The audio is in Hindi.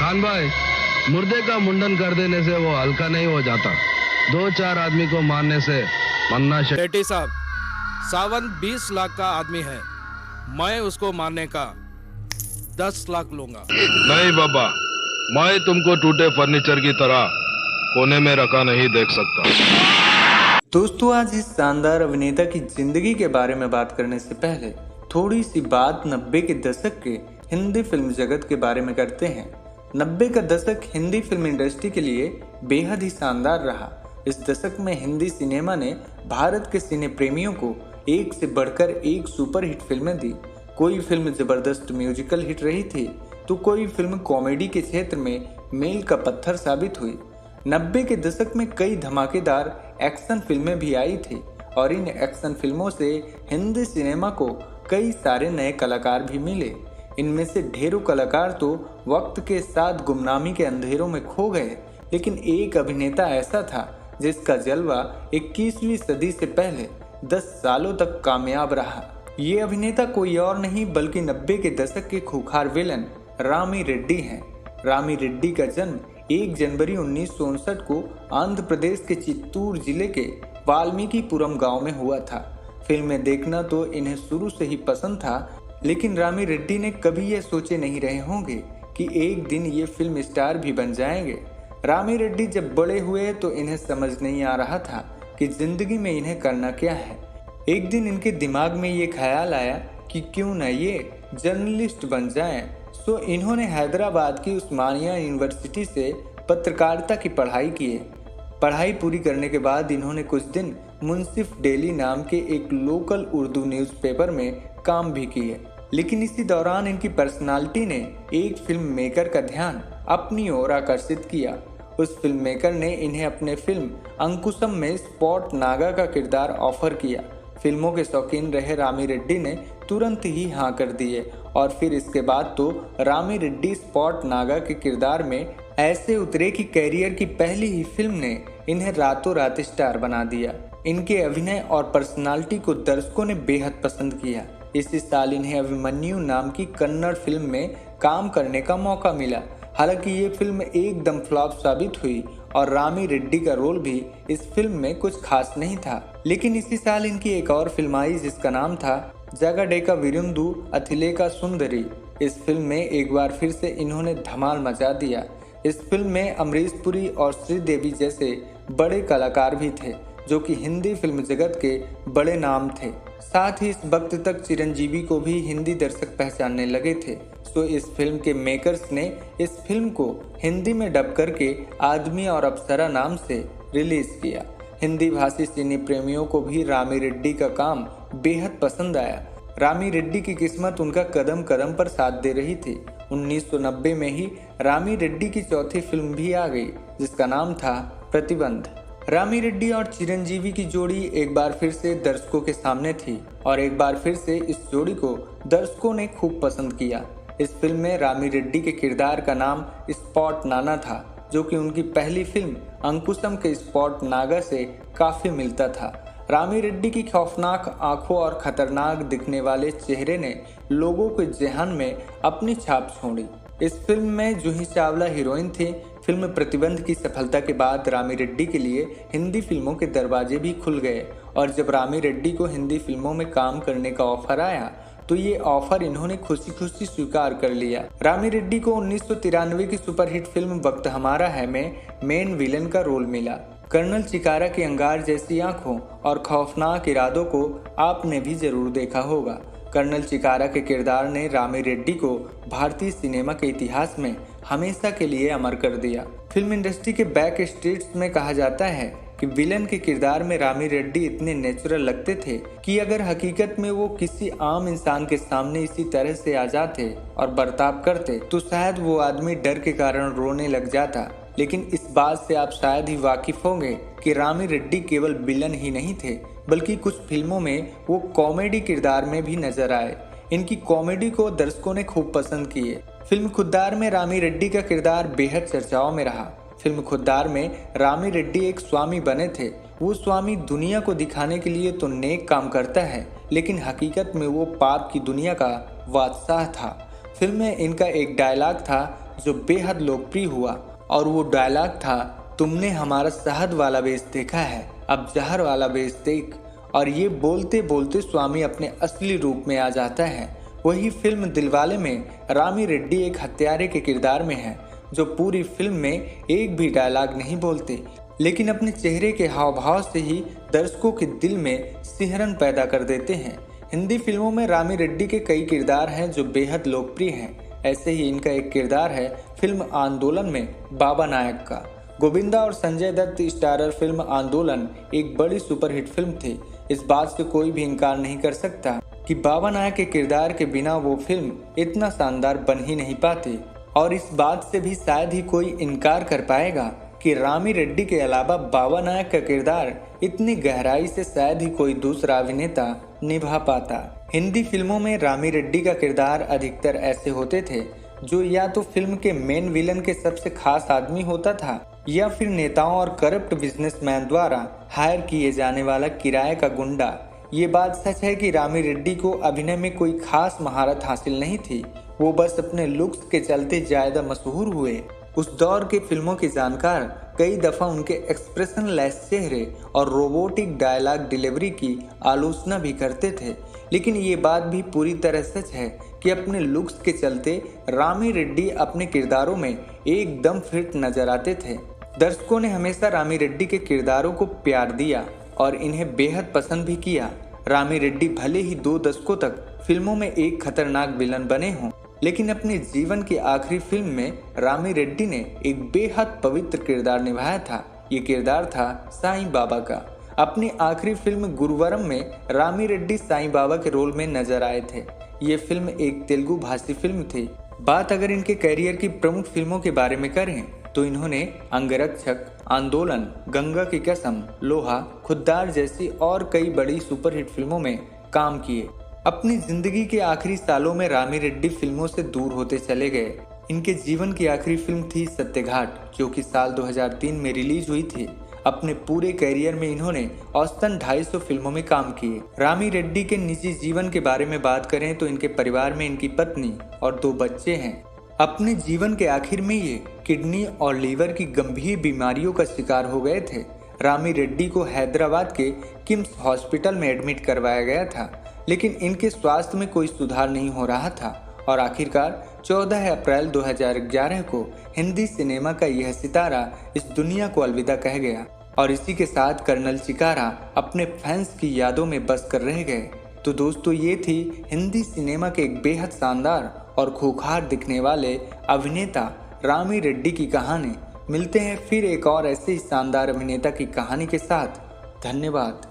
खान भाई, मुर्दे का मुंडन कर देने से वो हल्का नहीं हो जाता। 2-4 आदमी को मारने से मरना सेठी साहब, सावन 20 लाख का आदमी है। मैं उसको मारने का 10 लाख लूंगा। नहीं बाबा, मैं तुमको टूटे फर्नीचर की तरह कोने में रखा नहीं देख सकता। दोस्तों, आज इस शानदार अभिनेता की जिंदगी के बारे में बात करने से पहले थोड़ी सी बात 90 के दशक के हिंदी फिल्म जगत के बारे में करते हैं। 90 का दशक हिंदी फिल्म इंडस्ट्री के लिए बेहद ही शानदार रहा। इस दशक में हिंदी सिनेमा ने भारत के सिने प्रेमियों को एक से बढ़कर एक सुपरहिट फिल्में दी। कोई फिल्म जबरदस्त म्यूजिकल हिट रही थी तो कोई फिल्म कॉमेडी के क्षेत्र में मील का पत्थर साबित हुई। 90 के दशक में कई धमाकेदार एक्शन फिल्में भी आई थी और इन एक्शन फिल्मों से हिंदी सिनेमा को कई सारे नए कलाकार भी मिले। इनमें से ढेरों कलाकार तो वक्त के साथ गुमनामी के अंधेरों में खो गए, लेकिन एक अभिनेता ऐसा था जिसका जलवा 21वीं सदी से पहले 10 सालों तक कामयाब रहा। ये अभिनेता कोई और नहीं बल्कि 90 के दशक के खूंखार विलन रामी रेड्डी हैं। रामी रेड्डी का जन्म 1 जनवरी 1959 को आंध्र प्रदेश के चित्तूर जिले के वाल्मीकिपुरम गांव में हुआ था। फिल्में देखना तो इन्हें शुरू से ही पसंद था, लेकिन रामी रेड्डी ने कभी यह सोचे नहीं रहे होंगे कि एक दिन ये फिल्म स्टार भी बन जाएंगे। रामी रेड्डी जब बड़े हुए तो इन्हें समझ नहीं आ रहा था कि जिंदगी में इन्हें करना क्या है। एक दिन इनके दिमाग में ये ख्याल आया कि क्यों न ये जर्नलिस्ट बन जाएं। तो इन्होंने हैदराबाद की उस्मानिया यूनिवर्सिटी से पत्रकारिता की पढ़ाई की। पढ़ाई पूरी करने के बाद इन्होंने कुछ दिन मुंसिफ डेली नाम के एक लोकल उर्दू न्यूज़पेपर में काम भी किए। लेकिन इसी दौरान इनकी पर्सनालिटी ने एक फिल्म मेकर का ध्यान अपनी ओर आकर्षित किया। उस फिल्म मेकर ने इन्हें अपने फिल्म अंकुशम में स्पॉट नागा का किरदार ऑफर किया। फिल्मों के शौकीन रहे रामी रेड्डी ने तुरंत ही हाँ कर दिए और फिर इसके बाद तो रामी रेड्डी स्पॉट नागा के किरदार में ऐसे उतरे कि कैरियर की पहली ही फिल्म ने इन्हें रातों रात स्टार बना दिया। इनके अभिनय और पर्सनालिटी को दर्शकों ने बेहद पसंद किया। इसी साल इन्हें अभिमन्यु नाम की कन्नड़ फिल्म में काम करने का मौका मिला। हालांकि ये फिल्म एकदम फ्लॉप साबित हुई और रामी रेड्डी का रोल भी इस फिल्म में कुछ खास नहीं था। लेकिन इसी साल इनकी एक और फिल्म आई जिसका नाम था जगाडेका विरुंदु अथिलेका सुंदरी। इस फिल्म में एक बार फिर से इन्होंने धमाल मचा दिया। इस फिल्म में अमरीश पुरी और श्रीदेवी जैसे बड़े कलाकार भी थे जो कि हिंदी फिल्म जगत के बड़े नाम थे। साथ ही इस वक्त तक चिरंजीवी को भी हिंदी दर्शक पहचानने लगे थे। तो इस फिल्म के मेकर्स ने इस फिल्म को हिंदी में डब करके आदमी और अप्सरा नाम से रिलीज किया। हिंदी भाषी सिने प्रेमियों को भी रामी रेड्डी का काम बेहद पसंद आया। रामी रेड्डी की किस्मत उनका कदम कदम पर साथ दे रही थी। 1990 में ही रामी रेड्डी की चौथी फिल्म भी आ गई जिसका नाम था प्रतिबंध। रामी रेड्डी और चिरंजीवी की जोड़ी एक बार फिर से दर्शकों के सामने थी और एक बार फिर से इस जोड़ी को दर्शकों ने खूब पसंद किया। इस फिल्म में रामी रेड्डी के किरदार का नाम स्पॉट नाना था, जो कि उनकी पहली फिल्म अंकुशम के स्पॉट नागा से काफी मिलता था। रामी रेड्डी की खौफनाक आंखों और खतरनाक दिखने वाले चेहरे ने लोगों के ज़हन में अपनी छाप छोड़ी। इस फिल्म में जूही चावला हीरोइन थी। फिल्म प्रतिबंध की सफलता के बाद रामी रेड्डी के लिए हिंदी फिल्मों के दरवाजे भी खुल गए और जब रामी रेड्डी को हिंदी फिल्मों में काम करने का ऑफर आया तो ये ऑफर इन्होंने खुशी खुशी स्वीकार कर लिया। रामी रेड्डी को 1993 की सुपरहिट फिल्म वक्त हमारा है में मेन विलन का रोल मिला। कर्नल चिकारा की अंगार जैसी आंखों और खौफनाक इरादों को आपने भी जरूर देखा होगा। कर्नल चिकारा के किरदार ने रामी रेड्डी को भारतीय सिनेमा के इतिहास में हमेशा के लिए अमर कर दिया। फिल्म इंडस्ट्री के बैक स्ट्रीट्स में कहा जाता है कि विलन के किरदार में रामी रेड्डी इतने नेचुरल लगते थे कि अगर हकीकत में वो किसी आम इंसान के सामने इसी तरह से आ जाते और बर्ताव करते तो शायद वो आदमी डर के कारण रोने लग जाता। लेकिन इस बात से आप शायद ही वाकिफ होंगे कि रामी रेड्डी केवल विलन ही नहीं थे बल्कि कुछ फिल्मों में वो कॉमेडी किरदार में भी नजर आए। इनकी कॉमेडी को दर्शकों ने खूब पसंद किए। फिल्म खुद्दार में रामी रेड्डी का किरदार बेहद चर्चाओं में रहा। फिल्म खुद्दार में रामी रेड्डी एक स्वामी बने थे। वो स्वामी दुनिया को दिखाने के लिए तो नेक काम करता है, लेकिन हकीकत में वो पाप की दुनिया का बादशाह था। फिल्म में इनका एक डायलॉग था, जो बेहद लोकप्रिय हुआ, और वो डायलॉग था, तुमने हमारा शहद वाला बेस देखा है, अब जहर वाला बेस देख। और ये बोलते बोलते स्वामी अपने असली रूप में आ जाता है। वही फिल्म दिलवाले में रामी रेड्डी एक हत्यारे के किरदार में है, जो पूरी फिल्म में एक भी डायलॉग नहीं बोलते, लेकिन अपने चेहरे के हाव भाव से ही दर्शकों के दिल में सिहरन पैदा कर देते हैं। हिंदी फिल्मों में रामी रेड्डी के कई किरदार हैं जो बेहद लोकप्रिय हैं। ऐसे ही इनका एक किरदार है फिल्म आंदोलन में बाबा नायक का। गोविंदा और संजय दत्त स्टारर फिल्म आंदोलन एक बड़ी सुपरहिट फिल्म थी। इस बात से कोई भी इनकार नहीं कर सकता कि बाबा नायक के किरदार के बिना वो फिल्म इतना शानदार बन ही नहीं पाती। और इस बात से भी शायद ही कोई इनकार कर पाएगा कि रामी रेड्डी के अलावा बाबा नायक का किरदार इतनी गहराई से शायद ही कोई दूसरा अभिनेता निभा पाता। हिंदी फिल्मों में रामी रेड्डी का किरदार अधिकतर ऐसे होते थे जो या तो फिल्म के मेन विलन के सबसे खास आदमी होता था, या फिर नेताओं और करप्ट बिजनेसमैन द्वारा हायर किए जाने वाला किराए का गुंडा। ये बात सच है कि रामी रेड्डी को अभिनय में कोई खास महारत हासिल नहीं थी, वो बस अपने लुक्स के चलते ज्यादा मशहूर हुए। उस दौर के फिल्मों के जानकार कई दफा उनके एक्सप्रेशन लेस चेहरे और रोबोटिक डायलॉग डिलीवरी की आलोचना भी करते थे, लेकिन ये बात भी पूरी तरह सच है कि अपने लुक्स के चलते रामी रेड्डी अपने किरदारों में एकदम फिट नजर आते थे। दर्शकों ने हमेशा रामी रेड्डी के किरदारों को प्यार दिया और इन्हें बेहद पसंद भी किया। रामी रेड्डी भले ही 2 दशकों तक फिल्मों में एक खतरनाक विलन बने हों, लेकिन अपने जीवन की आखिरी फिल्म में रामी रेड्डी ने एक बेहद पवित्र किरदार निभाया था। ये किरदार था साईं बाबा का। अपनी आखिरी फिल्म गुरुवरम में रामी रेड्डी साईं बाबा के रोल में नजर आए थे। ये फिल्म एक तेलुगु भाषी फिल्म थी। बात अगर इनके करियर की प्रमुख फिल्मों के बारे में करें तो इन्होंने अंगरक्षक, आंदोलन, गंगा की कसम, लोहा, खुद्दार जैसी और कई बड़ी सुपरहिट फिल्मों में काम किए। अपनी जिंदगी के आखिरी सालों में रामी रेड्डी फिल्मों से दूर होते चले गए। इनके जीवन की आखिरी फिल्म थी सत्यघाट, जो कि साल 2003 में रिलीज हुई थी। अपने पूरे करियर में इन्होंने औसतन 250 फिल्मों में काम किए। रामी रेड्डी के निजी जीवन के बारे में बात करें तो इनके परिवार में इनकी पत्नी और 2 बच्चे हैं। अपने जीवन के आखिर में ये किडनी और लीवर की गंभीर बीमारियों का शिकार हो गए थे। रामी रेड्डी को हैदराबाद के किम्स हॉस्पिटल में एडमिट करवाया गया था, लेकिन इनके स्वास्थ्य में कोई सुधार नहीं हो रहा था और आखिरकार 14 अप्रैल 2011 को हिंदी सिनेमा का यह सितारा इस दुनिया को अलविदा कह गया। और इसी के साथ कर्नल चिकारा अपने फैंस की यादों में बस कर रह गए। तो दोस्तों, ये थी हिंदी सिनेमा के एक बेहद शानदार और खूंखार दिखने वाले अभिनेता रामी रेड्डी की कहानी। मिलते हैं फिर एक और ऐसे ही शानदार अभिनेता की कहानी के साथ। धन्यवाद।